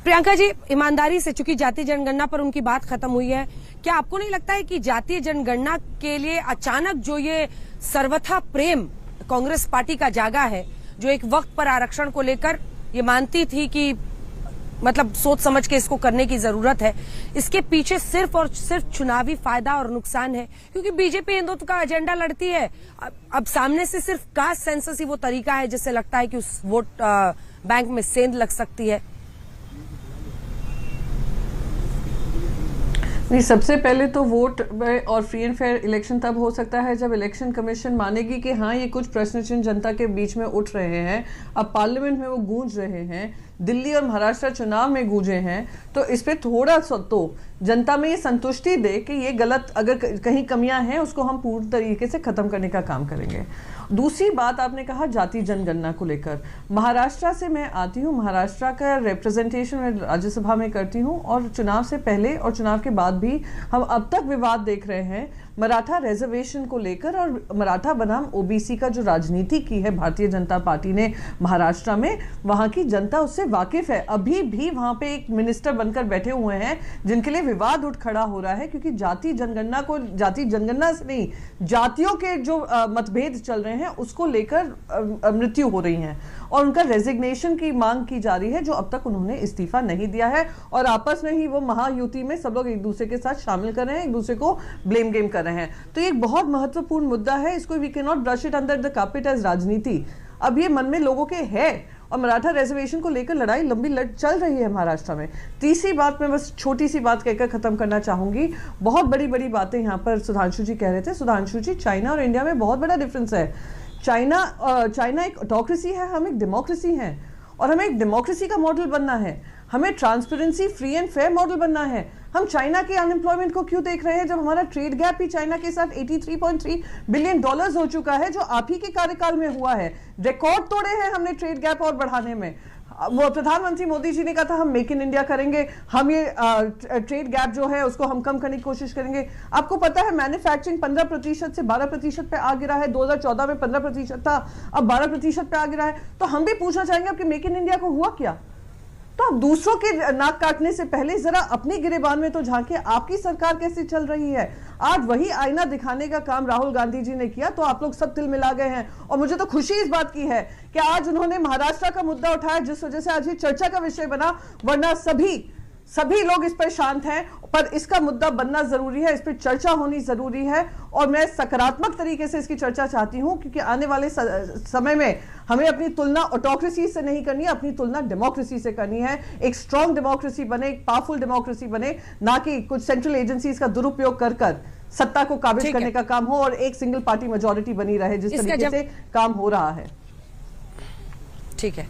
प्रियंका जी, ईमानदारी से, चूंकि जातीय जनगणना पर उनकी बात खत्म हुई है, क्या आपको नहीं लगता है कि जातीय जनगणना के लिए अचानक जो ये सर्वथा प्रेम कांग्रेस पार्टी का जागा है, जो एक वक्त पर आरक्षण को लेकर ये मानती थी कि मतलब सोच समझ के इसको करने की जरूरत है, इसके पीछे सिर्फ और सिर्फ चुनावी फायदा और नुकसान है? क्योंकि बीजेपी हिंदुत्व का एजेंडा लड़ती है, अब सामने से सिर्फ कास्ट सेंसस ही वो तरीका है जिससे लगता है कि उस वोट बैंक में सेंध लग सकती है। नहीं, सबसे पहले तो वोट और फ्री एंड फेयर इलेक्शन तब हो सकता है जब इलेक्शन कमीशन मानेगी कि हाँ, ये कुछ प्रश्न चिन्ह जनता के बीच में उठ रहे हैं, अब पार्लियामेंट में वो गूंज रहे हैं, दिल्ली और महाराष्ट्र चुनाव में गूंजे हैं, तो इस पे थोड़ा सा तो जनता में ये संतुष्टि दे कि ये गलत, अगर कहीं कमियां हैं उसको हम पूर्ण तरीके से खत्म करने का काम करेंगे। दूसरी बात, आपने कहा जाति जनगणना को लेकर, महाराष्ट्र से मैं आती हूँ, महाराष्ट्र का रिप्रेजेंटेशन मैं राज्यसभा में करती हूँ, और चुनाव से पहले और चुनाव के बाद भी हम अब तक विवाद देख रहे हैं मराठा रिजर्वेशन को लेकर, और मराठा बनाम ओबीसी का जो राजनीति की है भारतीय जनता पार्टी ने महाराष्ट्र में, वहां की जनता उससे वाकिफ है। अभी भी वहां पे एक मिनिस्टर बनकर बैठे हुए हैं जिनके लिए विवाद उठ खड़ा हो रहा है, क्योंकि जाति जनगणना को, जाति जनगणना से नहीं, जातियों के जो मतभेद चल रहे हैं उसको लेकर मृत्यु हो रही है, और उनका रेजिग्नेशन की मांग की जा रही है, जो अब तक उन्होंने इस्तीफा नहीं दिया है, और आपस में ही वो महायुति में सब लोग एक दूसरे के साथ शामिल कर रहे हैं, एक दूसरे को ब्लेम गेम कर रहे हैं। तो ये एक बहुत महत्वपूर्ण मुद्दा है, इसको we can not brush it under the carpet as राजनीति। अब ये मन में लोगों के है, और मराठा रिजर्वेशन को लेकर लड़ाई लंबी चल रही है महाराष्ट्र में। तीसरी बात, मैं बस छोटी सी बात कहकर खत्म करना चाहूंगी, बहुत बड़ी बड़ी बातें यहाँ पर सुधांशु जी कह रहे थे। सुधांशु जी, चाइना और इंडिया में बहुत बड़ा डिफरेंस है। चाइना एक ऑटोक्रेसी है, हम एक डेमोक्रेसी हैं, और हमें एक डेमोक्रेसी का मॉडल बनना है, हमें transparency, free and fair model बनना है। हम चाइना के अनएम्प्लॉयमेंट को क्यों देख रहे हैं जब हमारा ट्रेड गैप ही चाइना के साथ $83.3 बिलियन हो चुका है, जो आप ही के कार्यकाल में हुआ है। रिकॉर्ड तोड़े हैं हमने ट्रेड गैप और बढ़ाने में। वो प्रधानमंत्री मोदी जी ने कहा था हम मेक इन इंडिया करेंगे, हम ये ट्रेड गैप जो है उसको हम कम करने की कोशिश करेंगे। आपको पता है मैन्युफैक्चरिंग 15% से 12% पे आ गिरा है, 2014 में 15% था, अब 12% पे आ गिरा है। तो हम भी पूछना चाहेंगे आपके मेक इन इंडिया को हुआ क्या? तो आप दूसरों के नाक काटने से पहले जरा अपनी गिरेबान में तो झांकिए, आपकी सरकार कैसे चल रही है। आज वही आईना दिखाने का काम राहुल गांधी जी ने किया, तो आप लोग सब तिल मिला गए हैं। और मुझे तो खुशी इस बात की है कि आज उन्होंने महाराष्ट्र का मुद्दा उठाया, जिस वजह से आज ये चर्चा का विषय बना, वरना सभी लोग इस पर शांत हैं। पर इसका मुद्दा बनना जरूरी है, इस पर चर्चा होनी जरूरी है, और मैं सकारात्मक तरीके से इसकी चर्चा चाहती हूं, क्योंकि आने वाले समय में हमें अपनी तुलना ऑटोक्रेसी से नहीं करनी है, अपनी तुलना डेमोक्रेसी से करनी है। एक स्ट्रांग डेमोक्रेसी बने, एक पावरफुल डेमोक्रेसी बने, ना कि कुछ सेंट्रल एजेंसीज का दुरुपयोग कर सत्ता को काबिज करने का काम हो और एक सिंगल पार्टी मेजोरिटी बनी रहे, जिस तरीके से काम हो रहा है। ठीक है।